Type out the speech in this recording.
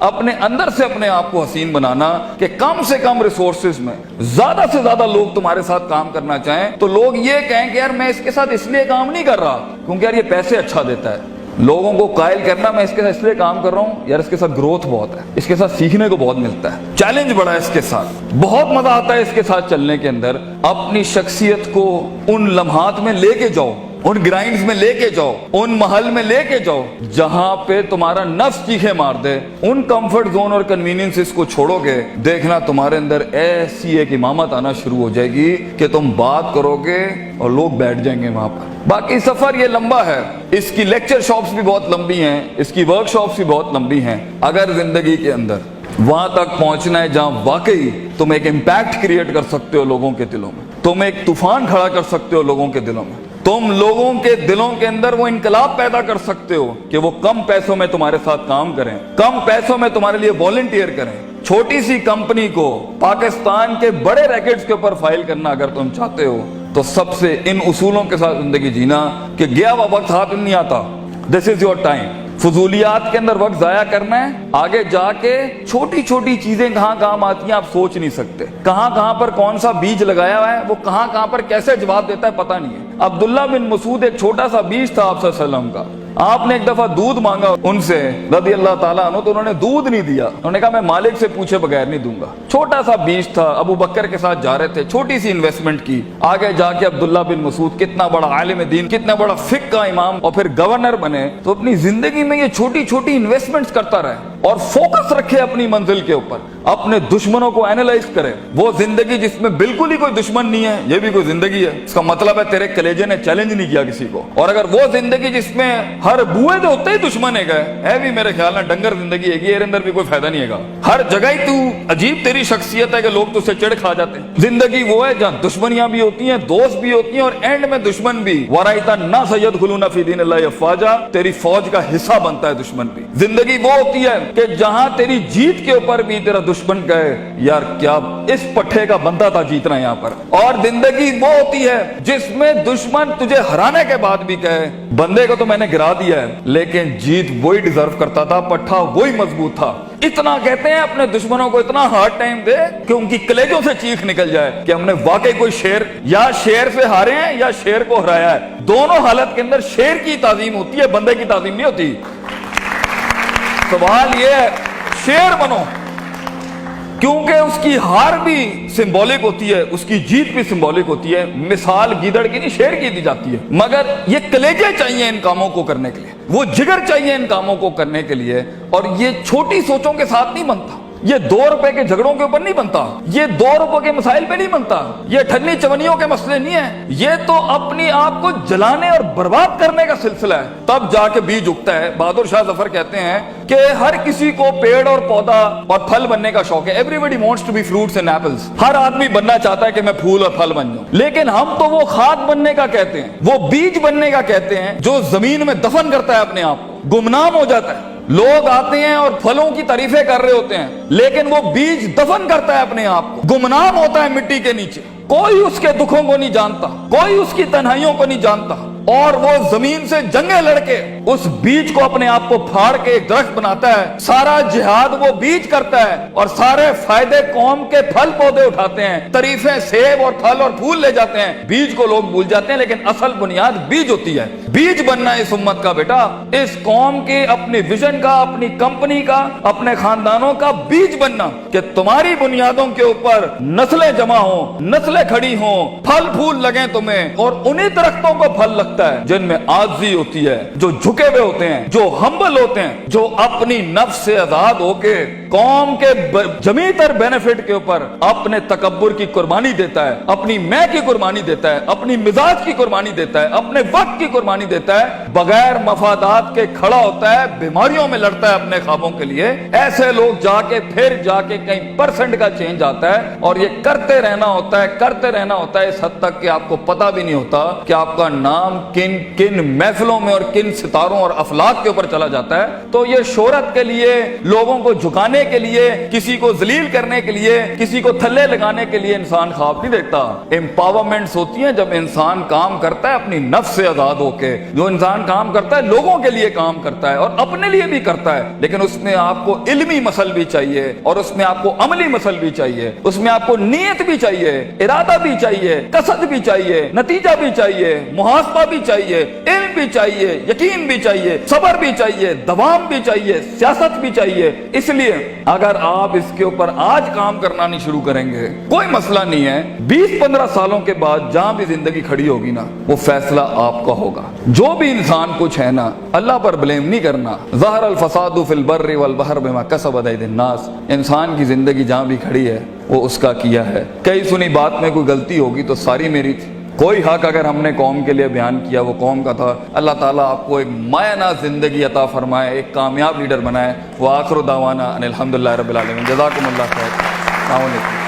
اپنے اندر سے اپنے آپ کو حسین بنانا کہ کم سے کم ریسورسز میں زیادہ سے زیادہ لوگ تمہارے ساتھ کام کرنا چاہیں تو لوگ یہ کہیں کہ یار میں اس کے ساتھ اس لیے کام نہیں کر رہا کیونکہ یار یہ پیسے اچھا دیتا ہے. لوگوں کو قائل کرنا میں اس کے ساتھ اس لیے کام کر رہا ہوں یار اس کے ساتھ گروتھ بہت ہے, اس کے ساتھ سیکھنے کو بہت ملتا ہے, چیلنج بڑا ہے اس کے ساتھ, بہت مزہ آتا ہے اس کے ساتھ چلنے کے اندر. اپنی شخصیت کو ان لمحات میں لے کے جاؤ, ان گرائنڈز میں لے کے جاؤ, ان محل میں لے کے جاؤ جہاں پہ تمہارا نفس چیخے مار دے. ان کمفرٹ زون اور کنوینئنس کو چھوڑو گے, دیکھنا تمہارے اندر ایسی ایک امامت آنا شروع ہو جائے گی کہ تم بات کرو گے اور لوگ بیٹھ جائیں گے وہاں پر. باقی سفر یہ لمبا ہے, اس کی لیکچر شاپس بھی بہت لمبی ہیں, اس کی ورک شاپس بھی بہت لمبی ہیں. اگر زندگی کے اندر وہاں تک پہنچنا ہے جہاں واقعی تم ایک امپیکٹ کریٹ کر سکتے ہو لوگوں کے دلوں میں, تم ایک طوفان کھڑا کر سکتے ہو لوگوں کے دلوں میں, تم لوگوں کے دلوں کے اندر وہ انقلاب پیدا کر سکتے ہو کہ وہ کم پیسوں میں تمہارے ساتھ کام کریں, کم پیسوں میں تمہارے لیے والنٹیئر کریں. چھوٹی سی کمپنی کو پاکستان کے بڑے ریکٹس کے اوپر فائل کرنا اگر تم چاہتے ہو تو سب سے ان اصولوں کے ساتھ زندگی جینا کہ گیا ہوا وقت ہاتھ نہیں آتا. دس از یور ٹائم. فضولیات کے اندر وقت ضائع کرنا ہے, آگے جا کے چھوٹی چھوٹی چیزیں کہاں کام آتی ہیں آپ سوچ نہیں سکتے. کہاں کہاں پر کون سا بیج لگایا ہوا ہے وہ کہاں کہاں پر کیسے جواب دیتا ہے پتہ نہیں ہے. عبداللہ بن مسعود ایک چھوٹا سا بیج تھا آپ صلی اللہ علیہ وسلم کا. آپ نے ایک دفعہ دودھ مانگا ان سے رضی اللہ تعالیٰ عنہ, تو انہوں نے دودھ نہیں دیا. انہوں نے کہا میں مالک سے پوچھے بغیر نہیں دوں گا. چھوٹا سا بیج تھا, ابو بکر کے ساتھ جا رہے تھے, چھوٹی سی انویسٹمنٹ کی. آگے جا کے عبداللہ بن مسعود کتنا بڑا عالم دین, کتنا بڑا فقہ کا امام اور پھر گورنر بنے. تو اپنی زندگی میں یہ چھوٹی چھوٹی انویسٹمنٹس کرتا رہے اور فوکس رکھے اپنی منزل کے اوپر, اپنے دشمنوں کو اینالائز کرے. وہ زندگی جس میں بالکل ہی کوئی دشمن نہیں ہے یہ بھی کوئی زندگی ہے. اس کا مطلب ہے تیرے کلیجے نے چیلنج نہیں کیا کسی کو. اور اگر وہ زندگی جس میں ہر بوئے دے ہوتے ہی دشمن ہے بھی میرے خیال میں ڈنگر زندگی ہے, یہ اندر بھی کوئی فائدہ نہیں ہے. ہر جگہ ہی تو عجیب تیری شخصیت ہے کہ لوگ تجھ سے چڑ کھا جاتے ہیں. زندگی وہ ہے جہاں دشمنیاں بھی ہوتی ہیں, دوست بھی ہوتی ہیں اور اینڈ میں دشمن بھی. ورائتا نہ سیدخلون فی دین اللہ افواجا, تیری فوج کا حصہ بنتا ہے دشمن بھی. زندگی وہ ہوتی ہے کہ جہاں تیری جیت کے اوپر بھی تیرا دشمن کہے یار کیا اس پٹھے کا بندہ تھا جیتنا یہاں پر. اور زندگی وہ ہوتی ہے جس میں دشمن تجھے ہرانے کے بعد بھی کہے بندے کو تو میں نے گرا دیا ہے لیکن جیت وہی ڈیزرو کرتا تھا, پٹھا وہی مضبوط تھا. اتنا کہتے ہیں اپنے دشمنوں کو اتنا ہارڈ ٹائم دے کہ ان کی کلیجوں سے چیخ نکل جائے کہ ہم نے واقعی کوئی شیر یا شیر سے ہارے ہیں یا شیر کو ہرایا ہے. دونوں حالت کے اندر شیر کی تعظیم ہوتی ہے, بندے کی تعظیم نہیں ہوتی. سوال یہ ہے شیر بنو, کیونکہ اس کی ہار بھی سمبولک ہوتی ہے, اس کی جیت بھی سمبولک ہوتی ہے. مثال گیدڑ کی نہیں شیر کی دی جاتی ہے, مگر یہ کلیجے چاہیے ان کاموں کو کرنے کے لیے, وہ جگر چاہیے ان کاموں کو کرنے کے لیے. اور یہ چھوٹی سوچوں کے ساتھ نہیں بنتا, یہ 2 روپے کے جھگڑوں کے اوپر نہیں بنتا, یہ 2 روپے کے مسائل پہ نہیں بنتا, یہ ٹھنی چونیوں کے مسئلے نہیں ہیں. یہ تو اپنی آپ کو جلانے اور برباد کرنے کا سلسلہ ہے, تب جا کے بیج اگتا ہے. بہادر شاہ ظفر کہتے ہیں کہ ہر کسی کو پیڑ اور پودا اور پھل بننے کا شوق ہے. Everybody wants to be fruits and apples. ہر آدمی بننا چاہتا ہے کہ میں پھول اور پھل بن جاؤں, لیکن ہم تو وہ کھاد بننے کا کہتے ہیں, وہ بیج بننے کا کہتے ہیں جو زمین میں دفن کرتا ہے اپنے آپ کو, گمنام ہو جاتا ہے. لوگ آتے ہیں اور پھلوں کی تعریفیں کر رہے ہوتے ہیں لیکن وہ بیج دفن کرتا ہے اپنے آپ کو, گمنام ہوتا ہے مٹی کے نیچے. کوئی اس کے دکھوں کو نہیں جانتا, کوئی اس کی تنہائیوں کو نہیں جانتا, اور وہ زمین سے جنگیں لڑ کے اس بیج کو اپنے آپ کو پھاڑ کے ایک درخت بناتا ہے. سارا جہاد وہ بیج کرتا ہے اور سارے فائدے قوم کے پھل پودے اٹھاتے ہیں, تعریفیں سیب اور پھل اور پھول لے جاتے ہیں. بیج کو لوگ بھول جاتے ہیں لیکن اصل بنیاد بیج ہوتی ہے. بیج بننا اس امت کا بیٹا, اس قوم کے اپنی ویژن کا, اپنی کمپنی کا, اپنے خاندانوں کا بیج بننا کہ تمہاری بنیادوں کے اوپر نسلیں جمع ہوں, نسلیں کھڑی ہوں, پھل پھول لگیں تمہیں. اور انہی درختوں کو پھل لگتا ہے جن میں عاجزی ہوتی ہے, جو جھکے ہوئے ہوتے ہیں, جو ہمبل ہوتے ہیں, جو اپنی نفس سے آزاد ہو کے قوم کے جمی تر بینیفٹ کے اوپر اپنے تکبر کی قربانی دیتا ہے, اپنی میں کی قربانی دیتا ہے, اپنی مزاج کی قربانی دیتا ہے, اپنے وقت کی قربانی دیتا ہے, بغیر مفادات کے کھڑا ہوتا ہے, بیماریوں میں لڑتا ہے اپنے خوابوں کے لیے. ایسے لوگ جا کے پھر جا کے کئی پرسنٹ کا چینج آتا ہے. اور یہ کرتے رہنا ہوتا ہے, کرتے رہنا ہوتا ہے اس حد تک کہ آپ کو پتا بھی نہیں ہوتا کہ آپ کا نام کن کن محفلوں میں اور کن ستاروں اور افلاک کے اوپر چلا جاتا ہے. تو یہ شہرت کے لیے, لوگوں کو جھکانے دبانے کے لیے, کسی کو ذلیل کرنے کے لیے, کسی کو تھلے لگانے کے لیے انسان خواب نہیں دیکھتا. امپاورمنٹس ہوتی ہیں جب انسان کام کرتا ہے اپنی نفس سے آزاد ہو کے. جو انسان کام کرتا ہے لوگوں کے لیے کام کرتا ہے اور اپنے لیے بھی کرتا ہے, لیکن اس میں آپ کو علمی مسل بھی چاہیے اور اس میں آپ کو عملی مسل بھی چاہیے, اس میں آپ کو نیت بھی چاہیے, ارادہ بھی چاہیے, قصد بھی چاہیے, نتیجہ بھی چاہیے, محاسبہ بھی چاہیے, علم بھی چاہیے, یقین بھی چاہیے, صبر بھی چاہیے, دوام بھی چاہیے, سیاست بھی چاہیے. اس لیے اگر آپ اس کے اوپر آج کام کرنا نہیں شروع کریں گے, کوئی مسئلہ نہیں ہے, 20-15 سالوں کے بعد جہاں بھی زندگی کھڑی ہوگی نا, وہ فیصلہ آپ کا ہوگا. جو بھی انسان کچھ ہے نا, اللہ پر بلیم نہیں کرنا. ظہر الفساد فی البر والبحر بما کسبت ایدی الناس. انسان کی زندگی جہاں بھی کھڑی ہے وہ اس کا کیا ہے. کئی سنی بات میں کوئی غلطی ہوگی تو ساری میری تھی. کوئی حق اگر ہم نے قوم کے لیے بیان کیا وہ قوم کا تھا. اللہ تعالیٰ آپ کو ایک معنی زندگی عطا فرمائے, ایک کامیاب لیڈر بنائے. وآخر دعوانا ان الحمدللہ رب العالمین. جزاکم اللہ خیر. السلام علیکم.